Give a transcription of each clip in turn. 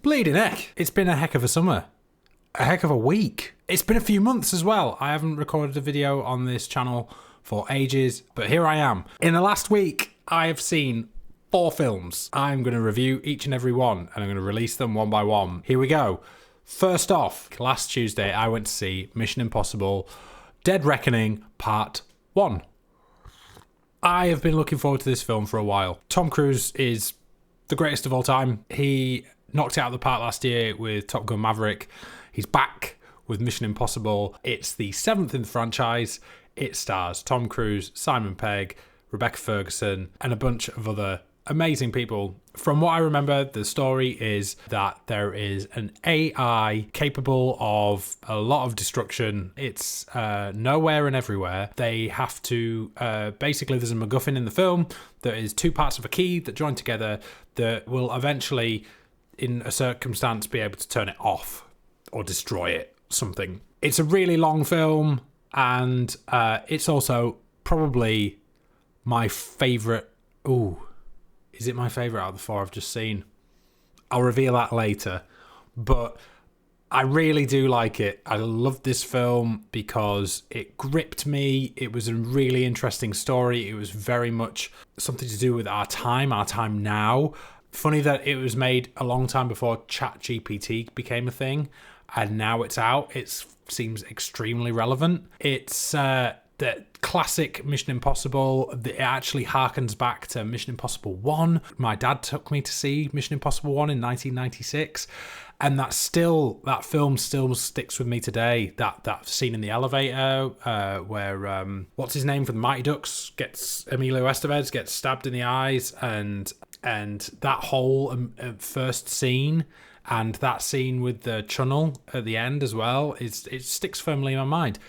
Bleeding heck. It's been a heck of a summer. A heck of a week. It's been a few months as well. I haven't recorded a video on this channel for ages, but here I am. In the last week, I have seen 4 films. I'm going to review each and every one, and I'm going to release them one by one. Here we go. First off, last Tuesday, I went to see Mission Impossible Dead Reckoning Part 1. I have been looking forward to this film for a while. Tom Cruise is the greatest of all time. He knocked it out of the park last year with Top Gun Maverick. He's back with Mission Impossible. It's the 7th in the franchise. It stars Tom Cruise, Simon Pegg, Rebecca Ferguson, and a bunch of other amazing people. From what I remember, the story is that there is an AI capable of a lot of destruction. It's nowhere and everywhere. They have to, basically there's a MacGuffin in the film that is 2 parts of a key that join together that will eventually, in a circumstance, be able to turn it off or destroy it, something. It's a really long film, and it's also probably my favourite. Ooh. Is it my favourite out of the 4 I've just seen? I'll reveal that later. But I really do like it. I love this film because it gripped me. It was a really interesting story. It was very much something to do with our time now. Funny that it was made a long time before ChatGPT became a thing. And now it's out. It seems extremely relevant. It's the classic Mission Impossible. It actually harkens back to Mission Impossible 1. My dad took me to see Mission Impossible 1 in 1996, and that film still sticks with me today. That scene in the elevator where what's his name from the Mighty Ducks Emilio Estevez gets stabbed in the eyes, and that whole first scene. And that scene with the tunnel at the end as well, it sticks firmly in my mind.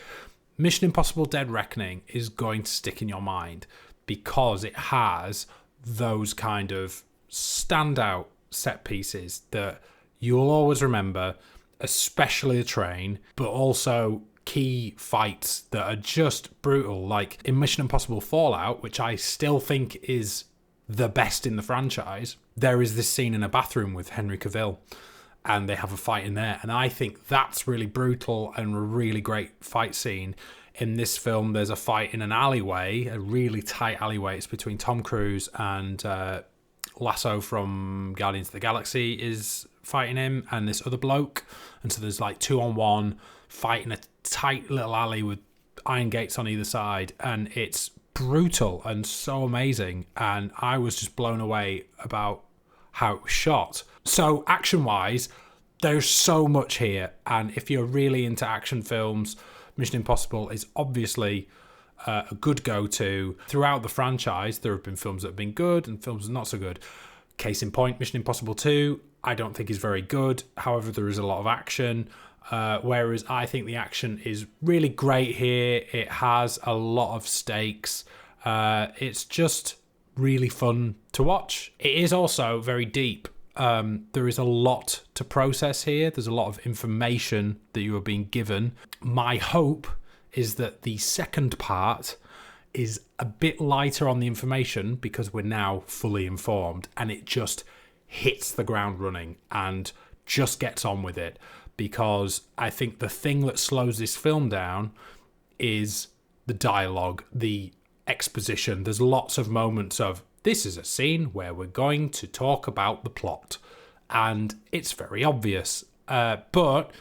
Mission Impossible Dead Reckoning is going to stick in your mind because it has those kind of standout set pieces that you'll always remember, especially the train, but also key fights that are just brutal. Like in Mission Impossible Fallout, which I still think is the best in the franchise, there is this scene in a bathroom with Henry Cavill, and they have a fight in there, and I think that's really brutal and a really great fight scene. In this film, there's a fight in an alleyway, a really tight alleyway. It's between Tom Cruise and Lasso from Guardians of the Galaxy is fighting him, and this other bloke, and so there's like 2-on-1 fight in a tight little alley with iron gates on either side, and it's brutal and so amazing, and I was just blown away about how it was shot. So action-wise, there's so much here, and if you're really into action films, Mission Impossible is obviously a good go-to. Throughout the franchise, there have been films that have been good and films that are not so good. Case in point, Mission Impossible 2, I don't think is very good. However, there is a lot of action, whereas I think the action is really great here. It has a lot of stakes. It's just really fun to watch. It is also very deep. There is a lot to process here. There's a lot of information that you are being given. My hope is that the second part is a bit lighter on the information because we're now fully informed, and it just hits the ground running and just gets on with it, because I think the thing that slows this film down is the dialogue, the exposition. There's lots of moments of, this is a scene where we're going to talk about the plot, and it's very obvious. But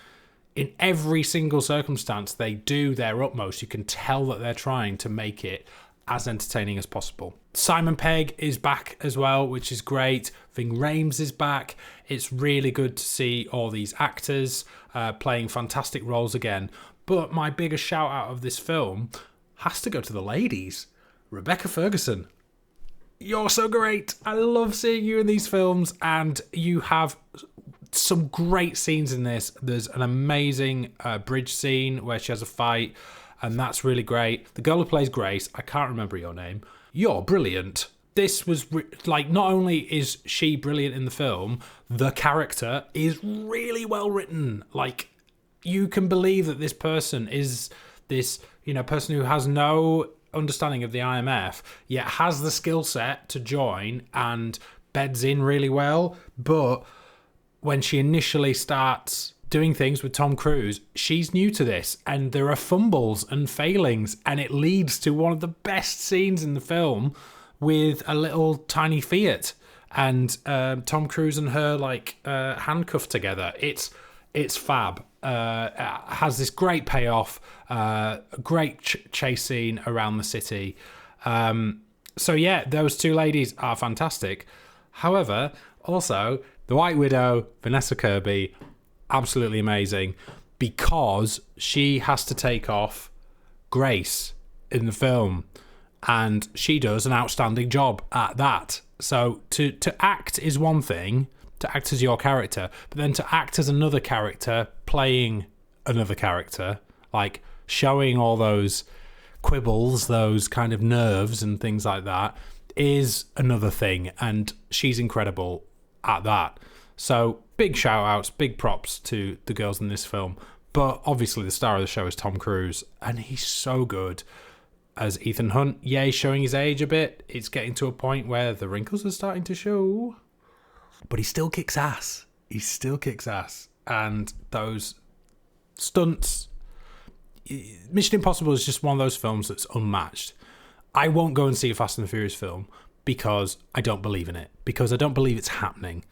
in every single circumstance, they do their utmost. You can tell that they're trying to make it as entertaining as possible. Simon Pegg is back as well, which is great. Ving Rhames is back. It's really good to see all these actors playing fantastic roles again. But my biggest shout out of this film has to go to the ladies. Rebecca Ferguson. You're so great. I love seeing you in these films, and you have some great scenes in this. There's an amazing bridge scene where she has a fight, and that's really great. The girl who plays Grace, I can't remember your name. You're brilliant. This was like, not only is she brilliant in the film, the character is really well written. Like, you can believe that this person is this, person who has no understanding of the IMF, yet has the skill set to join and beds in really well. But when she initially starts doing things with Tom Cruise, she's new to this, and there are fumbles and failings, and it leads to one of the best scenes in the film with a little tiny Fiat and Tom Cruise and her handcuffed together. It's fab. Has this great payoff, great chase scene around the city. So yeah, those two ladies are fantastic. However, also the White Widow, Vanessa Kirby, absolutely amazing, because she has to take off Grace in the film, and she does an outstanding job at that. So to act is one thing, to act as your character, but then to act as another character playing another character, like showing all those quibbles, those kind of nerves and things like that, is another thing, and she's incredible at that. So big shout outs, big props to the girls in this film. But obviously the star of the show is Tom Cruise, and he's so good as Ethan Hunt. Yeah, he's showing his age a bit. It's getting to a point where the wrinkles are starting to show. But he still kicks ass. He still kicks ass. And those stunts... Mission Impossible is just one of those films that's unmatched. I won't go and see a Fast and the Furious film because I don't believe in it. Because I don't believe it's happening.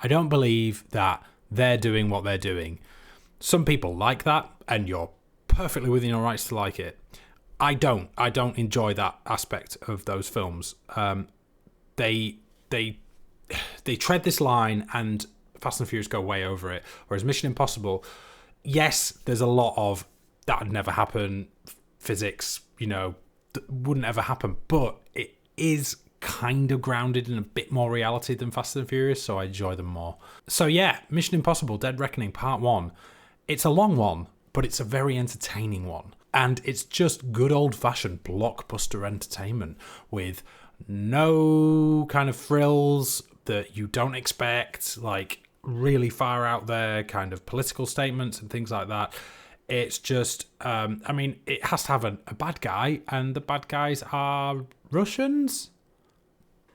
I don't believe that they're doing what they're doing. Some people like that, and you're perfectly within your rights to like it. I don't enjoy that aspect of those films. They tread this line, and Fast and Furious go way over it. Whereas Mission Impossible, yes, there's a lot of that would never happen, physics, wouldn't ever happen, but it is kind of grounded in a bit more reality than Fast and Furious, so I enjoy them more. So yeah, Mission Impossible Dead Reckoning Part 1. It's a long one, but it's a very entertaining one. And it's just good old-fashioned blockbuster entertainment with no kind of frills that you don't expect, like really far out there kind of political statements and things like that. It's just, it has to have a bad guy, and the bad guys are Russians.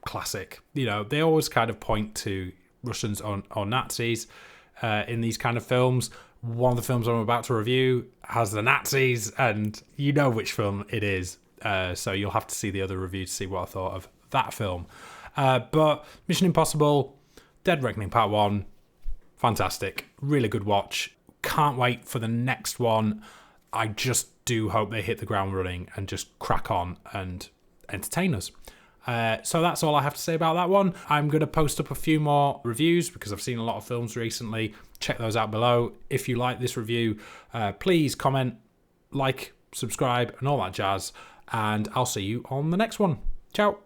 Classic. They always kind of point to Russians or Nazis in these kind of films. One of the films I'm about to review has the Nazis, and you know which film it is. So you'll have to see the other review to see what I thought of that film. But Mission Impossible, Dead Reckoning Part 1, fantastic. Really good watch. Can't wait for the next one. I just do hope they hit the ground running and just crack on and entertain us. So that's all I have to say about that one. I'm going to post up a few more reviews because I've seen a lot of films recently. Check those out below. If you like this review, please comment, like, subscribe, and all that jazz. And I'll see you on the next one. Ciao.